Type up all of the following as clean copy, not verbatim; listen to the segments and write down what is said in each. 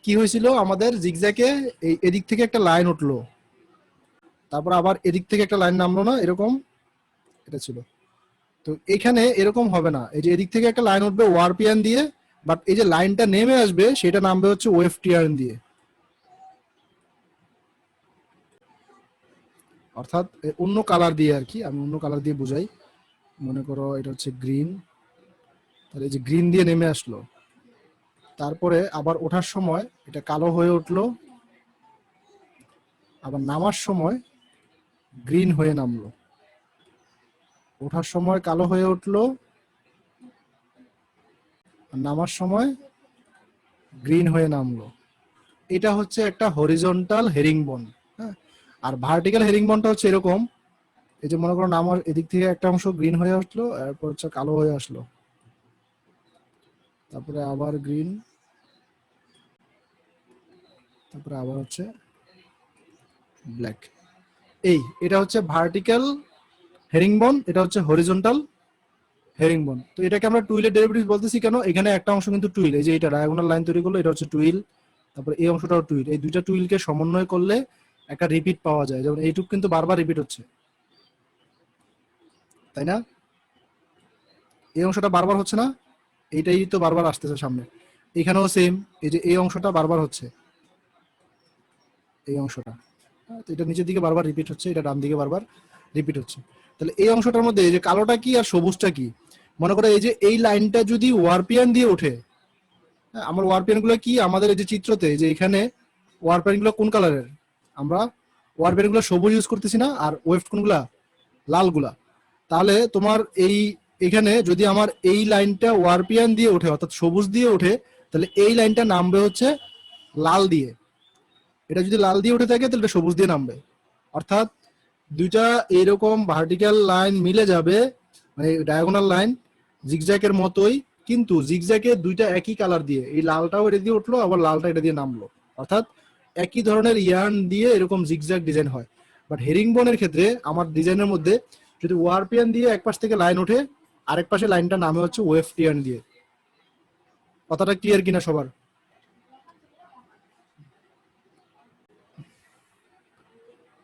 কি হয়েছিল আমাদের জিগজ্যাগে, এই এদিক থেকে একটা লাইন উঠলো, তারপর আবার এদিক থেকে একটা লাইন নামলো না, এরকম এটা ছিল। তো এখানে এরকম হবে না, এই যে এদিক থেকে একটা লাইন উঠবে ওয়ারপিয়ান দিয়ে, বাট এই যে লাইনটা নেমে আসবে সেটা নামবে হচ্ছে ওয়েফটিয়ান দিয়ে। অর্থাৎ অন্য কালার দিয়ে আর কি, আমি অন্য কালার দিয়ে বুঝাই। মনে করো এটা হচ্ছে গ্রিন, তাহলে এই যে গ্রিন দিয়ে নেমে আসলো, তারপরে আবার ওঠার সময় এটা কালো হয়ে উঠলো, আবার নামার সময় গ্রিন হয়ে নামলো। ওঠার সময় কালো হয়ে উঠলো, আর নামার সময় গ্রিন হয়ে নামলো। এটা হচ্ছে একটা হরিজন্টাল হেরিংবন। হ্যাঁ, আর ভার্টিক্যাল হেরিংবনটা হচ্ছে এরকম, এই যে মনে করো নামার এদিক থেকে একটা অংশ গ্রিন হয়ে আসলো, এরপর হচ্ছে কালো হয়ে আসলো, তারপরে আবার গ্রিন, তারপরে আবার হচ্ছে ব্ল্যাক। এটা হচ্ছে ভার্টিক্যাল হেরিংবন, এটা হচ্ছে হরিজন্টাল হেরিংবন। তো এটাকে আমরা টুইলের ডেরিভেটিভ বলতেছি কেন, এখানে একটা অংশ কিন্তু টুইল, এই যে এটা ডায়াগোনাল লাইন তৈরি করলো, এটা হচ্ছে টুইল, তারপরে এই অংশটাও টুইল। এই দুইটা টুইলকে সমন্বয় করলে একটা রিপিট পাওয়া যায়, যেমন এইটুক কিন্তু বারবার রিপিট হচ্ছে, তাই না? এই অংশটা বারবার হচ্ছে না, এইটাই তো বারবার আসতেছে সামনে। এখানেও সেম, এই যে এই অংশটা বারবার হচ্ছে, এই অংশটা, তো এটা নিচের দিকে বারবার রিপিট হচ্ছে, এটা ডান দিকে বারবার রিপিট হচ্ছে। তাহলে এই অংশটার মধ্যে এই যে কালোটা কি আর সবুজটা কি, মনে করো এই যে এই লাইনটা যদি ওয়ারপিয়ান দিয়ে ওঠে, আমার ওয়ারপেন গুলো কি, আমাদের এই যে চিত্রতে যে এখানে ওয়ারপেন গুলো কোন কালারের, আমরা ওয়ারপেন গুলো সবুজ ইউজ করতেছি না, আর ওয়েফট কোনগুলা, লাল গুলা। তাহলে তোমার এই এখানে যদি আমার এই লাইনটা ওয়ারপিয়ান দিয়ে ওঠে অর্থাৎ সবুজ দিয়ে ওঠে, তাহলে এই লাইনটা নামবে হচ্ছে লাল দিয়ে। এটা যদি লাল দিয়ে উঠে থাকে তাহলে এটা সবুজ দিয়ে নামবে। অর্থাৎ দুইটা এইরকম ভার্টিক্যাল লাইন মিলে যাবে, মানে ডায়াগোনাল লাইন জিগজ্যাকের মতোই, কিন্তু জিগজ্যাকে দুইটা একই কালার দিয়ে, এই লালটাও এটা দিয়ে উঠলো, আবার লালটা এটা দিয়ে নামলো, অর্থাৎ একই ধরনের ইয়ার্ন দিয়ে এরকম জিগজ্যাক ডিজাইন হয়। বাট হেরিংবনের ক্ষেত্রে আমার ডিজাইনের মধ্যে যদি ওয়ারপিয়ান দিয়ে এক পাশ থেকে লাইন ওঠে, আরেক পাশে লাইনটা নামে হচ্ছে ওয়েফটিয়ান দিয়ে। কথাটা ক্লিয়ার কিনা সবার?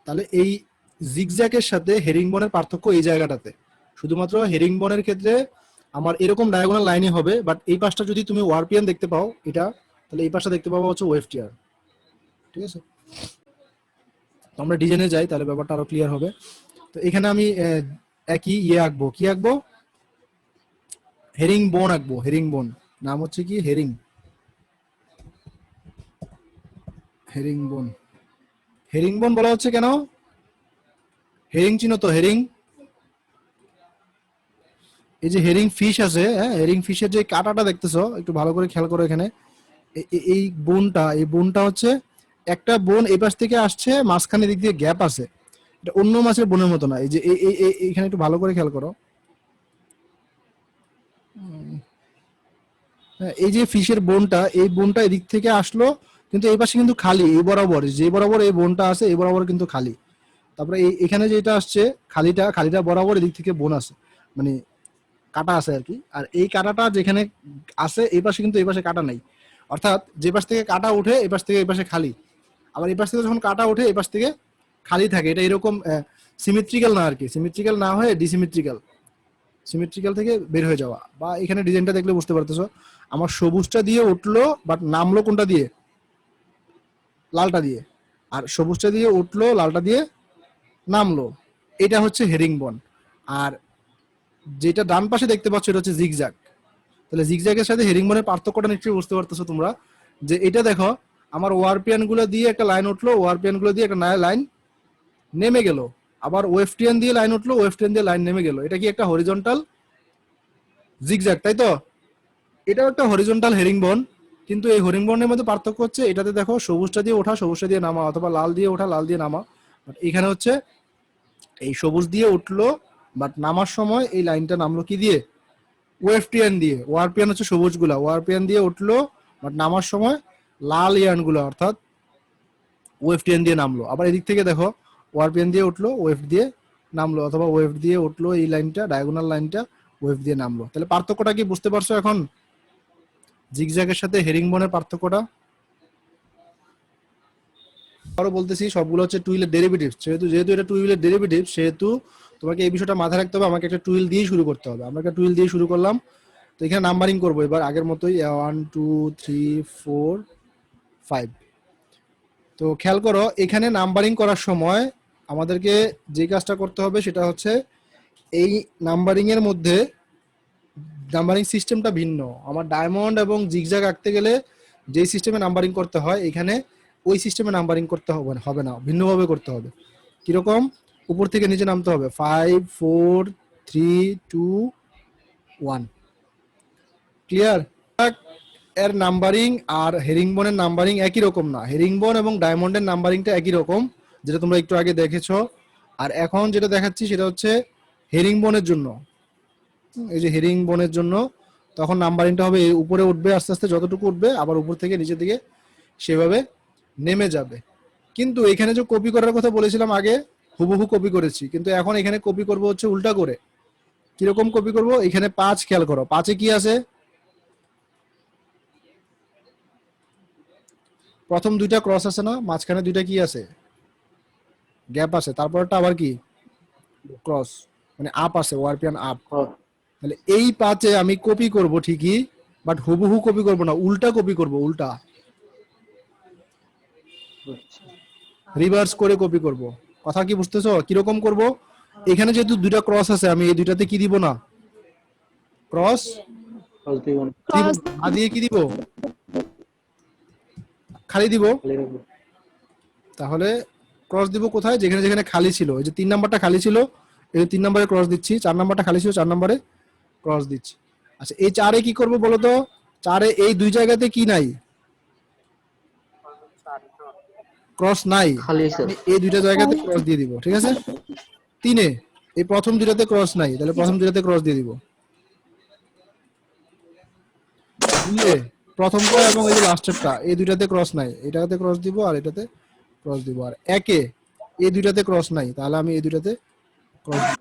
তাহলে এই জিগজ্যাকের সাথে হেরিংবনের পার্থক্য এই জায়গাটাতে, শুধুমাত্র হেরিংবনের ক্ষেত্রে আমার এরকম ডায়াগোনাল লাইনই হবে, বাট এই পাশটা যদি তুমি ওয়ারপিয়ান দেখতে পাও এটা, তাহলে এই পাশটা দেখতে পাবো হচ্ছে ওয়েফটিয়ার। ঠিক আছে, তো আমরা ডিজাইনে যাই, তাহলে ব্যাপারটা আরো ক্লিয়ার হবে। তো এখানে আমি একই আঁকবো, কি আঁকবো, হেরিং বোন আঁকবো। হেরিং বোন নাম হচ্ছে কি, হেরিং, হেরিং বোন। হেরিং বোন বলা হচ্ছে কেন, হেরিং চিনো তো, হেরিং, এই যে হেরিং ফিশ আছে, হ্যাঁ, হেরিং ফিশের যে কাঁটাটা দেখতেছো একটু ভালো করে খেয়াল করো, এখানে এই বোনটা, এই বোনটা হচ্ছে একটা বোন এই পাশ থেকে আসছে, মাঝখানে দিক দিয়ে গ্যাপ আছে, এটা অন্য মাছের বোনের মতো না। এই যে এইখানে একটু ভালো করে খেয়াল করো, হ্যাঁ, এই যে ফিশের বোনটা, এই বোনটা এদিক থেকে আসলো, কিন্তু এই পাশে কিন্তু খালি, এই বরাবর যে বরাবর এই বোনটা আছে এই বরাবর কিন্তু খালি। তারপরে এখানে যেটা আসছে খালিটা, খালিটা বরাবর এদিক থেকে বোন আছে, মানে কাটা আছে আর কি। আর এই কাটাটা যেখানে আছে এই পাশে কিন্তু এই পাশে কাটা নাই, অর্থাৎ যে পাশ থেকে কাটা উঠে এই পাশ থেকে এই পাশে খালি, আবার এই পাশ থেকে যখন কাটা উঠে এই পাশ থেকে খালি থাকে। এটা এরকম সিমেট্রিক্যাল না আর কি, সিমেট্রিক্যাল না হয়ে ডিসিমেট্রিক্যাল, সিমেট্রিক্যাল থেকে বের হয়ে যাওয়া। বা এখানে ডিজাইনটা দেখলে বুঝতে পারতেছো, আমার সবুজটা দিয়ে উঠলো বাট নামলো কোনটা দিয়ে, লালটা দিয়ে, আর সবুজটা দিয়ে উঠলো লালটা দিয়ে নামলো, এটা হচ্ছে হেরিং বন। আর যেটা ডান পাশে দেখতে পাচ্ছ এটা হচ্ছে জিগজ্যাগ। তাহলে জিগজ্যাগের সাথে হেরিংবনের পার্থক্যটা নিশ্চয়ই বুঝতে পারতেছো তোমরা, যে এটা দেখো আমার ওয়ারপিয়ান গুলো দিয়ে একটা লাইন উঠলো, ওয়ারপিয়ান গুলো দিয়ে একটা লাইন নেমে গেল, আবার ওয়েফটিয়ান দিয়ে লাইন উঠলো, ওয়েফটিয়ান দিয়ে লাইন নেমে গেল, এটা কি একটা হরিজন্টাল জিগজ্যাগ, তাই তো? এটাও একটা হরিজন্টাল হেরিংবন, কিন্তু এই হেরিংবনের মধ্যে পার্থক্য হচ্ছে এটাতে দেখো সবুজটা দিয়ে ওঠা সবুজটা দিয়ে নামা, অথবা লাল দিয়ে ওঠা লাল দিয়ে নামা। বাট এখানে হচ্ছে এই সবুজ দিয়ে উঠলো, বাট নামার সময় এই লাইনটা নামলো কি দিয়ে, ওয়েফটিয়ান দিয়ে। ওয়ারপিয়ান হচ্ছে সবুজ গুলা, ওয়ারপিয়ান দিয়ে উঠলো, বাট নামার সময় লাল ইয়ান গুলো অর্থাৎ ওয়েফটিয়ান দিয়ে নামলো। আবার এদিক থেকে দেখো ওয়ারপিয়ান দিয়ে উঠলো, ওয়েফ দিয়ে নামলো, অথবা ওয়েফ দিয়ে উঠলো, এই লাইনটা ডায়াগোনাল লাইনটা ওয়েফ দিয়ে নামলো। তাহলে পার্থক্যটা কি বুঝতে পারছো এখন, জিগজ্যাগের সাথে হেরিংবনের পার্থক্যটা? আরো বলতেছি সবগুলো হচ্ছে টুইলের ডেরিভেটিভ, যেহেতু এটা টুইলের ডেরিভেটিভ সেহেতু তোমাকে এই বিষয়টা মাথায় রাখতে হবে, আমাকে একটা টুইল দিয়ে শুরু করতে হবে। আমরা একটা টুইল দিয়ে শুরু করলাম, তো এখানে নাম্বারিং করবো এবার আগের মতোই 1 2 3 4 5। তো খেয়াল করো এখানে নাম্বারিং করার সময় আমাদেরকে যে কাজটা করতে হবে সেটা হচ্ছে এই নাম্বারিং এর মধ্যে নাম্বারিং সিস্টেমটা ভিন্ন। আমার ডায়মন্ড এবং জিগজ্যাগ আঁকতে গেলে যেই সিস্টেমে নাম্বারিং করতে হয় এখানে ওই সিস্টেমে নাম্বারিং করতে হবে না, ভিন্নভাবে করতে হবে। কিরকম? উপর থেকে নিচে নামতে হবে 5 4 3 2 1। ক্লিয়ার? এর নাম্বারিং আর হেরিংবোনের নাম্বারিং একই রকম না। হেরিংবোন এবং ডায়মন্ডের নাম্বারিংটা একই রকম, যেটা তোমরা একটু আগে দেখেছো। আর এখন যেটা দেখাচ্ছি সেটা হচ্ছে হেরিংবোনের জন্য। এই যে হেরিংবোনের জন্য তখন নাম্বারিংটা হবে উপরে উঠবে, আস্তে আস্তে যতটুকু উঠবে আবার উপর থেকে নিচের দিকে সেভাবে নেমে যাবে। কিন্তু এখানে যে কপি করার কথা বলেছিলাম আগে, হুবহু কপি করেছি, কিন্তু এখন এখানে কপি করব হচ্ছে উল্টা করে। কিরকম কপি করব? এখানে 5 খেয়াল করো, 5-এ কি আছে? প্রথম দুইটা ক্রস আছে না, মাঝখানে দুইটা কি আছে? গ্যাপ আছে, তারপরটা আবার কি ক্রস, মানে আপ আছে, ওয়ারপিয়ান আপ। তাহলে এই 5-এ আমি কপি করব ঠিকই, বাট হুবহু কপি করব না, উল্টা কপি করব, উল্টা রিভার্স করে কপি করব। কথা কি বুঝতেছো? কিরকম করব? এখানে যেহেতু দুইটা ক্রস আছে আমি এই দুইটাতে কি দিব না, ক্রস দিব না, দিয়ে কি দিব, খালি দিব। তাহলে ক্রস দিব কোথায়? যেখানে যেখানে খালি ছিল, এই যে 3 নাম্বারটা খালি ছিল এই 3 নম্বরে ক্রস দিচ্ছি, 4 নাম্বারটা খালি ছিল 4 নম্বরে ক্রস দিচ্ছি। আচ্ছা এই 4-এ কি করব বলো তো? 4-এ এই দুই জায়গাতে কি নাই, ক্রস নাই, আমি এই দুইটা জায়গাতে ক্রস দিয়ে দিব। ঠিক আছে? 3-এ এই প্রথম দুইটাতে ক্রস নাই, তাহলে প্রথম দুইটাতে ক্রস দিয়ে দিব। 2-এ প্রথমটা এবং এই যে লাস্টেরটা এই দুইটাতে ক্রস নাই, এটাতে ক্রস দিব আর এটাতে ক্রস দিব। আর 1-এ এই দুইটাতে ক্রস নাই, তাহলে আমি এই দুইটাতে ক্রস দিব।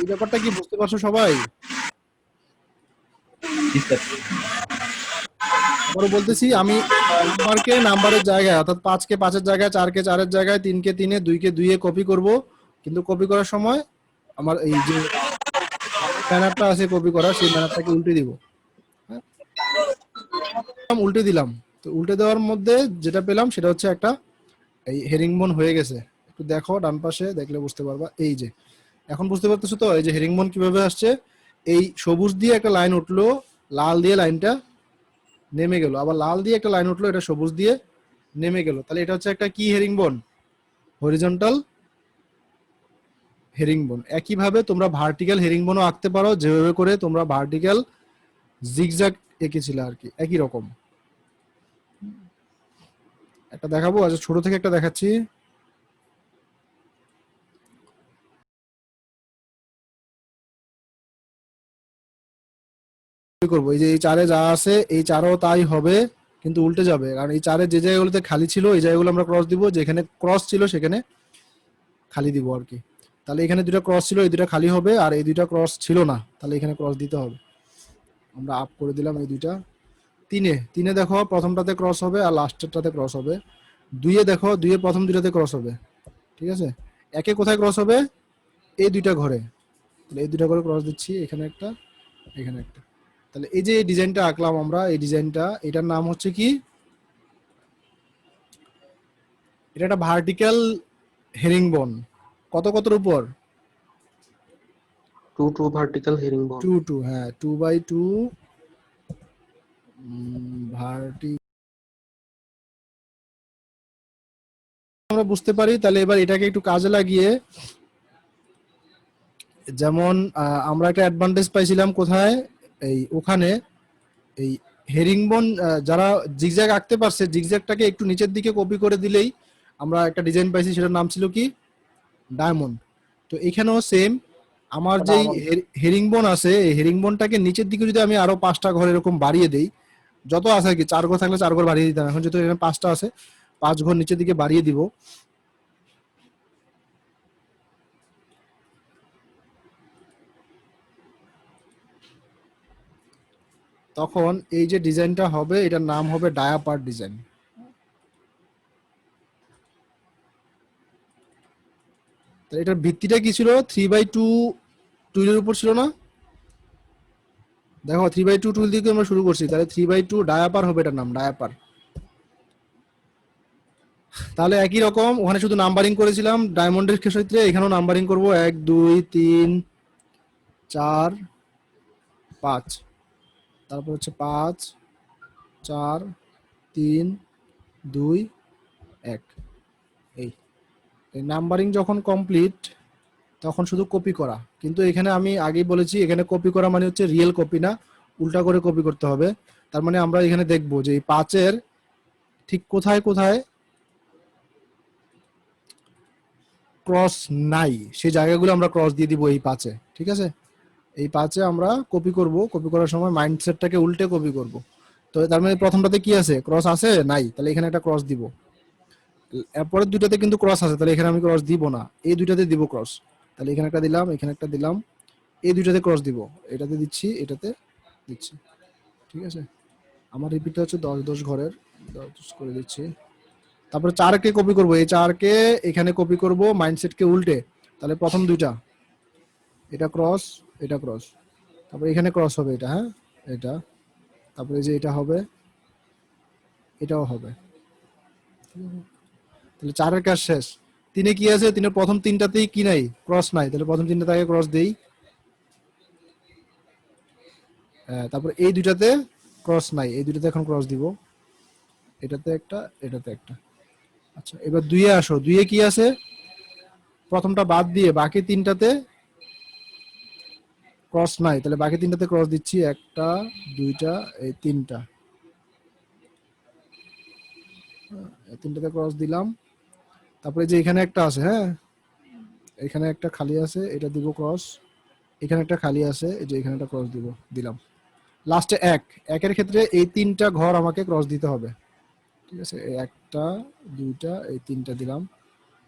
এই ব্যাপারটা কি বুঝতে পারছো সবাই? আবারও বলতেছি, আমি নাম্বারকে নাম্বারের জায়গায় অর্থাৎ 5-কে 5-এর জায়গায়, 4-কে 4-এর জায়গায়, 3-কে 3-এ, 2-কে 2-এ কপি করব, কিন্তু কপি করার সময় আমার এই যে ম্যানারটা আছে কপি করার, সেই ম্যানারটাকে উল্টে দিব। হ্যাঁ, উল্টে দিলাম। তো উল্টে দেওয়ার মধ্যে যেটা পেলাম সেটা হচ্ছে একটা এই হেরিংবোন হয়ে গেছে। একটু দেখো ডান পাশে, দেখলে বুঝতে পারবা। এই যে এখন বুঝতে পারতেছো তো এই যে হেরিংবোন কিভাবে আসছে? এই সবুজ দিয়ে একটা লাইন উঠলো, লাল দিয়ে লাইনটা নেমে গেল, আবার লাল দিয়ে একটা লাইন উঠলো, এটা সবুজ দিয়ে নেমে গেল। তাহলে এটা হচ্ছে একটা কি হেরিংবোন? Horizontal herringbone. একইভাবে তোমরা ভার্টিক্যাল হেরিংবোনও আঁকতে পারো, যেভাবে করে তোমরা ভার্টিক্যাল জিগজ্যাগ এঁকেছিলে আর কি, একই রকম। একটা দেখাবো, আচ্ছা ছোট থেকে একটা দেখাচ্ছি। করবো এই যে এই 4-এ যা আছে এই 4-ও তাই হবে, কিন্তু উল্টে যাবে, কারণ এই 4-এর যে জায়গাগুলোতে খালি ছিল এই জায়গাগুলো আমরা ক্রস দিব, যেখানে ক্রস ছিল সেখানে খালি দিব আর কি। তাহলে এখানে দুটো ক্রস ছিল, এই দুটো খালি হবে, আর এই দুটো ক্রস ছিল না, তাহলে এখানে ক্রস দিতে হবে। আমরা আপ করে দিলাম এই দুইটা। 3-এ দেখো প্রথমটাতে ক্রস হবে আর লাস্টেরটাতে ক্রস হবে। 2-এ দেখো 2-এর প্রথম দুইটাতে ক্রস হবে। ঠিক আছে? 1-এ কোথায় ক্রস হবে? এই দুইটা ঘরে। তাহলে এই দুইটা করে ক্রস দিচ্ছি, এখানে একটা, এখানে একটা। তাহলে এই যে ডিজাইনটা আঁকলাম আমরা, এই ডিজাইনটা, এটার নাম হচ্ছে কি? এটা একটা ভার্টিক্যাল হেরিংবোন। কত কতর উপর? 2 ভার্টিক্যাল হেরিংবোন। 2 হ্যাঁ 2/2 ভার্টি আমরা বুঝতে পারি। তাহলে এবার এটাকে একটু কাজে লাগিয়ে, যেমন আমরা একটা অ্যাডভান্টেজ পাইছিলাম কোথায়, এই ওখানে এই হেরিংবোন যারা জিগজ্যাগ আঁকতে পারছে, জিগজ্যাগটাকে একটু নিচের দিকে কপি করে দিলেই আমরা একটা ডিজাইন পাইছি, সেটার নাম ছিল কি? ডায়মন্ড। তো এখানেও সেম, আমার যেই হেরিংবোন আছে এই হেরিংবোনটাকে নিচের দিকে যদি আমি আরো 5টা ঘর এরকম বাড়িয়ে দেই, যত আছে আর কি, 4 ঘর থাকলে 4 ঘর বাড়িয়ে দিতাম, এখন যেহেতু এখানে 5টা আছে 5 ঘর নিচের দিকে বাড়িয়ে দিব। তখন এই যে ডিজাইনটা হবে এটার নাম হবে ডায়াপার ডিজাইন। তাহলে এটার ভিত্তিটা কি ছিল? 3/2 টুইলের উপর ছিল না? দেখো 3/2 টুইল দিয়ে আমরা শুরু করছি, তাহলে 3/2 ডায়াপার হবে এটার নাম, ডায়াপার। তাহলে একই রকম ওখানে শুধু নাম্বারিং করেছিলাম, ডায়মন্ডের ক্ষেত্রে এখানেও নাম্বারিং করব 1 2 3 4 5, তারপর হচ্ছে 5 4 3 2 1। এই নাম্বারিং যখন কমপ্লিট তখন শুধু কপি করা, কিন্তু এখানে আমি আগেই বলেছি এখানে কপি করা মানে হচ্ছে রিয়েল কপি না, উল্টা করে কপি করতে হবে। তার মানে আমরা এখানে দেখব যে এই 5-এর ঠিক কোথায় কোথায় ক্রস নাই, সেই জায়গাগুলো আমরা ক্রস দিয়ে দিব এই 5-এ। ঠিক আছে, এই 5-এ আমরা কপি করব, কপি করার সময় মাইন্ডসেটটাকে উল্টে কপি করব। তো তার মানে প্রথমটাতে কি আছে? ক্রস আছে? নাই, তাহলে এখানে একটা ক্রস দিব। এরপরের দুইটাতে কিন্তু ক্রস আছে, তাহলে এখানে আমি ক্রস দিব না, এই দুইটাতে দিব ক্রস। তাহলে এখানে একটা দিলাম, এখানে একটা দিলাম, এই দুইটাতে ক্রস দিব, এটাতে দিচ্ছি, এটাতে দিচ্ছি। ঠিক আছে, আমার রিপিটটা হচ্ছে 10 ঘরের 10 করে দিচ্ছি। তারপরে 4-কে কপি করব, এই 4-কে এখানে কপি করব মাইন্ডসেটকে উল্টে। তাহলে প্রথম দুইটা, এটা ক্রস, এটা ক্রস, তারপরে এখানে ক্রস হবে এটা, হ্যাঁ এটা, তারপরে যে এটা হবে, এটাও হবে। তাহলে 4-এর কাজ শেষ। 3-এ কি আছে? 3-এর প্রথম 3টাতেই কি নাই? ক্রস নাই, তাহলে প্রথম 3টাতে আগে ক্রস দেই। তারপর এই দুইটাতে ক্রস নাই, এই দুইটাতে এখন ক্রস দিব, এটাতে একটা, এটাতে একটা। আচ্ছা, এবার 2-এ আসো, 2-এ কি আছে? প্রথমটা বাদ দিয়ে বাকি 3টাতে ক্রস নাই, তাহলে বাকি 3টাতে ক্রস দিচ্ছি, একটা, দুইটা, এই 3টা, এই 3টাতে ক্রস দিলাম। তারপরে যে এখানে একটা আছে, হ্যাঁ এখানে একটা খালি আছে, এটা দিব ক্রস। এখানে একটা খালি আছে, এই যে এখানে একটা ক্রস দিব, দিলাম। লাস্টে 1-এর ক্ষেত্রে এই 3টা ঘর আমাকে ক্রস দিতে হবে। ঠিক আছে, এই একটা, দুইটা, এই 3টা দিলাম।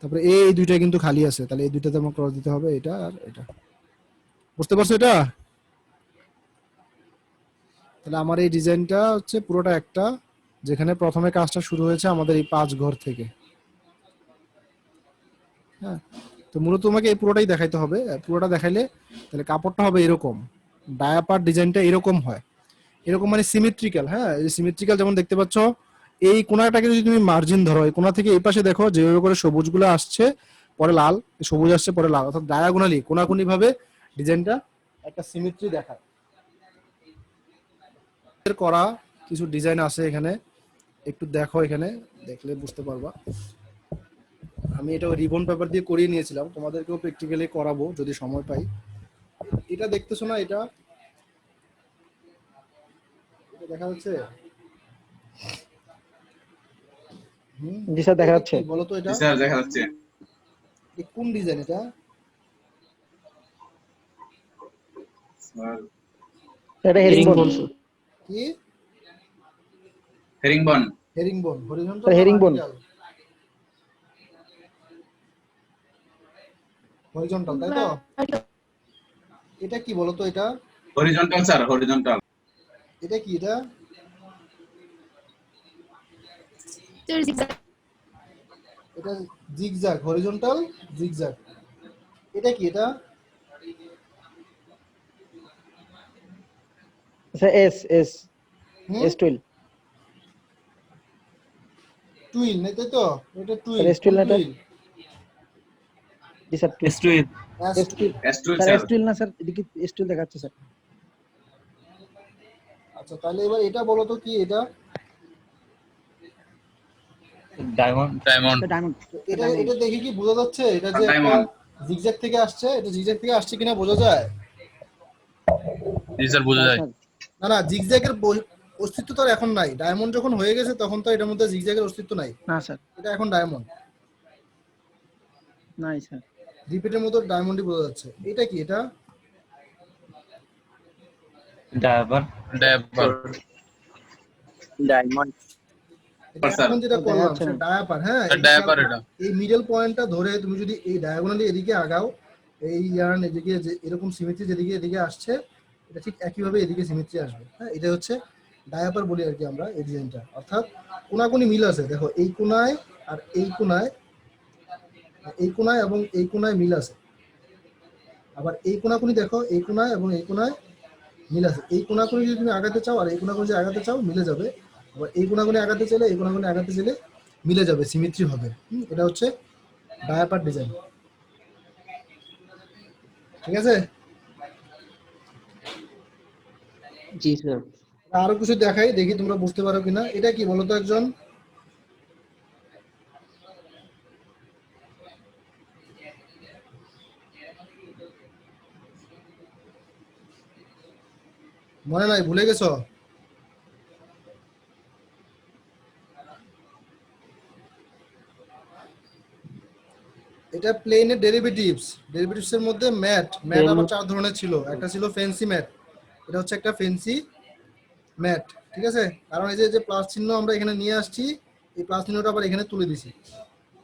তারপরে এই দুইটা কিন্তু খালি আছে, তাহলে এই দুইটাতে আমার ক্রস দিতে হবে, এটা আর এটা। বুঝতে পারছো এটা? তাহলে আমার এই ডিজাইনটা হচ্ছে পুরোটা একটা, যেখানে প্রথমে কাজটা শুরু হয়েছে আমাদের এই 5 ঘর থেকে। হ্যাঁ, তো মূলত তোমাকে এই পুরোটাই দেখাইতে হবে, পুরোটা দেখাইলে তাহলে কাপড়টা হবে এরকম, ডায়াপার ডিজাইনটা এরকম হয়, এরকম মানে সিমেট্রিক্যাল। হ্যাঁ, এই সিমেট্রিক্যাল যেমন দেখতে পাচ্ছ, এই কোণাটাকে যদি তুমি মার্জিন ধরো, এই কোণা থেকে এই পাশে দেখো যেভাবে করে সবুজগুলো আসছে, পরে লাল, সবুজ আসছে পরে লাল, অর্থাৎ ডায়াগোনালি কোণাকুনি ভাবে ডিজাইনটা একটা সিমেট্রি দেখায়। এর করা কিছু ডিজাইন আছে এখানে, একটু দেখো, এখানে দেখলে বুঝতে পারবা। আমি এটা রিবন পেপার দিয়ে করিয়ে নিয়েছিলাম, তোমাদেরকেও প্র্যাকটিক্যালি করাবো যদি সময় পাই। এটা দেখতেছো না? এটা এটা দেখা যাচ্ছে? জি স্যার, দেখা এটা যাচ্ছে। কি বলো তো? এটা স্যার দেখা যাচ্ছে। কোন ডিজাইন এটা? স্যার এটা হেরিংবন। কি? হেরিংবন। হেরিংবোন, হরিজন্টাল স্যার না হেরিংবন। ভার্টিক্যাল? হরিজন্টাল, তাই তো? এটা কি বলো তো? এটা হরিজন্টাল স্যার, হরিজন্টাল। এটা কি? এটা এটা জিগজ্যাগ, হরিজন্টাল জিগজ্যাগ। এটা কি? এটা sir S S S twill. Twill নেই, তাই তো? এটা স্যার টুইল, এস কোন টুইল না এটা? টুইল? জি sir twill. S twill. S twill S twill sir, sir. S twill না স্যার, এদিকে এস টুইল দেখাচ্ছে স্যার। আচ্ছা, তাহলে এবার এটা বলো তো কি? এটা ডায়মন্ড ডায়মন্ড স্যার ডায়মন্ড। এটা এটা দেখে কি বোঝা যাচ্ছে এটা স্যার যে একটা ডায়মন্ড। জিগজ্যাগ থেকে আসছে? এটা জিগজ্যাগ থেকে আসছে কিনা বোঝা যায়? জি স্যার বোঝা যায়। স্যার না না, জিগজ্যাগের অস্তিত্ব তো আর এখন নাই। ডায়মন্ড যখন হয়ে গেছে তখন তো এটার মধ্যে জিগজ্যাগের অস্তিত্ব নাই। না স্যার, এটা এখন ডায়মন্ড, নাই স্যার। রিপিটের মতো ডায়মন্ডই বোঝা যাচ্ছে। এটা কি? এটা ডায়াপার ডায়াপার ডায়মন্ড। এটা স্যার এখন যেটা দেখা করলাম যাচ্ছে সেটা না। ডায়াপার। হ্যাঁ, স্যার এটা ডায়াপার এটা। এই মিডল পয়েন্টটা ধরে তুমি যদি এই ডায়াগোনালি এদিকে আগাও, এই ইয়ার্ন এদিকে যে এরকম সিমেট্রি যেদিকে এদিকে আসছে, এটা ঠিক একইভাবে এদিকে সিমেট্রি আসবে। হ্যাঁ, এটা হচ্ছে ডায়াপার বলি আর কি আমরা এই ডিজাইনটা। অর্থাৎ কোনাকুনি মিল আছে, দেখো এই কোনায় আর এই কোনায় এই কোণায় এবং এই কোণায় মিল আছে। আবার এই কোণাকুনি দেখো, এই কোণায় এবং এই কোণায় মিল আছে। এই কোণাকুনি যদি তুমি আগাতে চাও আর এই কোণাকুনি যদি আগাতে চাও মিলে যাবে। আবার এই কোণাকুনি আগাতে চাইলে এই কোণাকুনি আগাতে চাইলে মিলে যাবে, সিমেট্রি হবে। এটা হচ্ছে ডায়াপার ডিজাইন। ঠিক আছে, জি স্যার। আরো কিছু দেখাই, দেখি তোমরা বুঝতে পারো কিনা। এটা কি বলো তো একজন? মনে নাই, ভুলে গেছো? এটা প্লেনের ডেরিভেটিভস। ডেরিভেটিভস এর মধ্যে ম্যাট আবার 4 ধরনের ছিল। একটা ছিল ফেন্সি ম্যাট, এটা হচ্ছে একটা ফেন্সি ম্যাট। ঠিক আছে, কারণ এই যে প্লাস চিহ্ন আমরা এখানে নিয়ে আসছি, এই প্লাস চিহ্নটা আবার এখানে তুলে দিছি।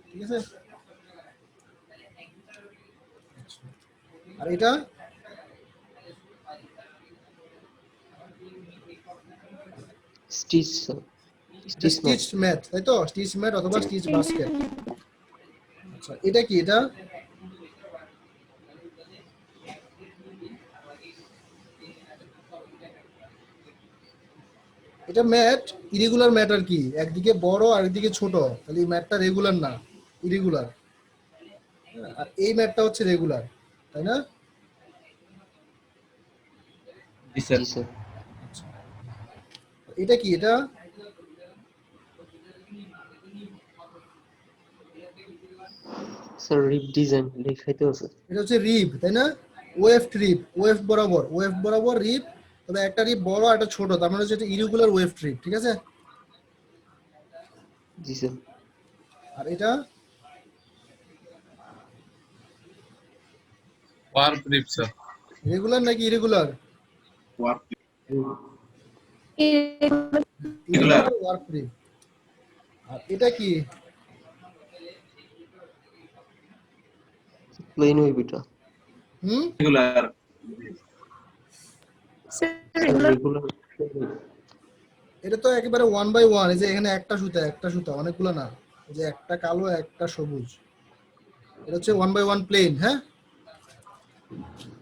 ঠিক আছে, আর এটা stitch sir, stitch mat. Stitch mat, তাই তো? স্টিচ ম্যাট অথবা স্টিচ বাস্কেট। আচ্ছা, এটা কি? এটা এটা ম্যাট, ইরেগুলার ম্যাট আর কি, একদিকে বড় আর একদিকে ছোট, তাহলে এই ম্যাটটা রেগুলার না, ইরেগুলার। আর এই ম্যাটটা হচ্ছে রেগুলার, তাই না? জি স্যার। জি স্যার। এটা কি? এটা স্যার রিপ ডিজাইন দেখাইতে আছে। এটা হচ্ছে রিব, তাই না? ওয়েফট রিব, ওয়েফট বরাবর, ওয়েফট বরাবর রিব, তবে একটা রিব বড় আর একটা ছোট, তার মানে হচ্ছে এটা ইরেগুলার ওয়েফট রিব। ঠিক আছে, জি স্যার। আর এটা ওয়ার্ক রিপ স্যার। রেগুলার নাকি irregular? Warp irregular warp rib. আর এটা কি? প্লেন ওয়েভ এটা। Regular regular. এটা তো একেবারে 1/1, এই যে এখানে একটা সুতা, একটা সুতা, অনেকগুলো না, এই যে একটা কালো একটা সবুজ, এটা হচ্ছে 1/1 প্লেন। হ্যাঁ,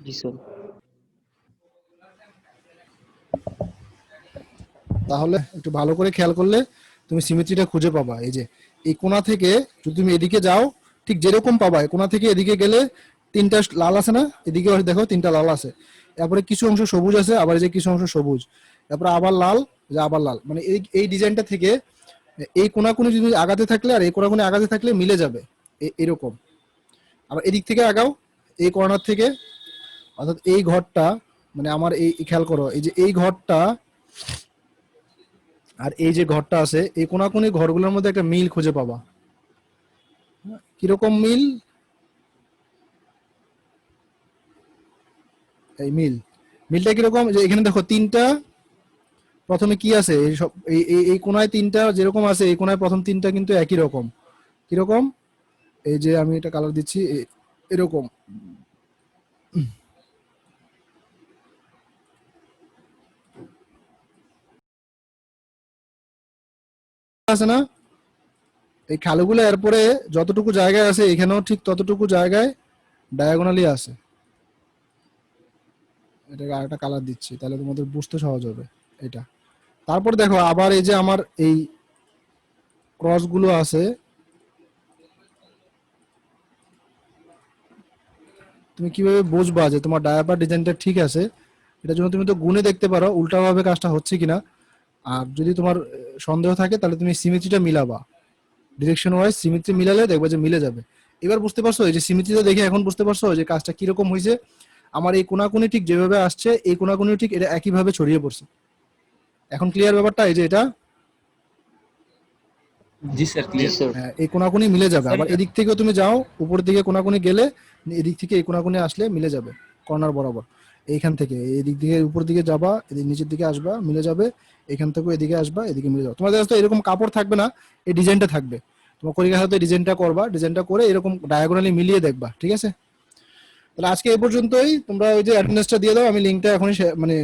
জি স্যার। তাহলে একটু ভালো করে খেয়াল করলে তুমি সিমেট্রিটা খুঁজে পাবা। এই যে এই কোণা থেকে যদি তুমি এদিকে যাও, ঠিক যেরকম পাবা, এই কোণা থেকে এদিকে গেলে 3টা লাল আছে না, এদিকে দেখো 3টা লাল আছে, তারপরে কিছু অংশ সবুজ আছে, আবার এই যে কিছু অংশ সবুজ, তারপরে আবার লাল, যে আবার লাল, মানে এই ডিজাইনটা থেকে এই কোণাকুনি যদি আগাতে থাকলে আর এই কোণাকুনি আগাতে থাকলে মিলে যাবে, এরকম। আবার এদিক থেকে আগাও, এই কর্নার থেকে, অর্থাৎ এই ঘরটা, মানে আমার এই খেয়াল করো, এই যে এই ঘরটা আর এই যে ঘরটা আছে, এই কোনাকুনি ঘরগুলোর মধ্যে একটা মিল খুঁজে পাবা। কিরকম মিল? এই মিলটা কিরকম, যে এখানে দেখো 3টা, প্রথমে কি আছে, এই সব এই কোনায় 3টা যেরকম আছে, এই কোনায় প্রথম 3টা কিন্তু একই রকম। কিরকম? এই যে আমি এটা কালার দিচ্ছি, এরকম আছে না? এই খালুগুলো এরপরে যতটুকু জায়গায় আছে, এখানেও ঠিক ততটুকু জায়গায় ডায়াগোনালি আছে। এটাকে আরেকটা কালার দিচ্ছি, তাহলে তোমাদের বুঝতে সহজ হবে এটা। তারপর দেখো আবার এই যে আমার এই ক্রস গুলো আছে, তুমি কিভাবে বুঝবা যে তোমার ডায়াপার ডিজাইনটা ঠিক আছে? এটার জন্য তুমি তো গুণে দেখতে পারো উল্টাভাবে কাজটা হচ্ছে কিনা। আর যদি তোমার সন্দেহ থাকে, তাহলে তুমি সিমেট্রিটা মিলাবা, ডিরেকশন ওয়াইজ সিমেট্রি মিলালে দেখবে যে মিলে যাবে। এবার বুঝতে পারছো? এই যে সিমেট্রিটা দেখে এখন বুঝতে পারছো যে কাজটা কিরকম হয়েছে? আমার এই কোনাকুনি ঠিক যেভাবে আসছে, এই কোনাকুনি ঠিক এটা একইভাবে ছড়িয়ে পড়ছে। এখন ক্লিয়ার ব্যাপারটা? এই যে এটা জি স্যার, জি ক্লিয়ার। স্যার। এই কোনাকুনি মিলে যাবে। স্যার, আবার এদিক থেকেও তুমি যাও, উপর দিকে কোনাকুনি গেলে এদিক থেকে এই কোনাকুনি আসলে মিলে যাবে, কর্নার বরাবর। এইখান থেকে এদিক দিকে উপর দিকে যাবা, এদিক নিচের দিকে আসবা, মিলে যাবে। এখান থেকে এদিকে আসবা, এদিকে মিলে যাবে। তোমাদের কাছে তো এরকম কাপড় থাকবে না, এই ডিজাইনটা থাকবে। তোমার কলিকার হাতে ডিজাইনটা করবা, ডিজাইনটা করে এরকম ডায়াগোনালি মিলিয়ে দেখবা। ঠিক আছে, তাহলে আজকে এই পর্যন্তই। তোমরা ওই যে অ্যাটেন্ডেন্সটা দিয়ে দাও, আমি লিঙ্কটা এখনই মানে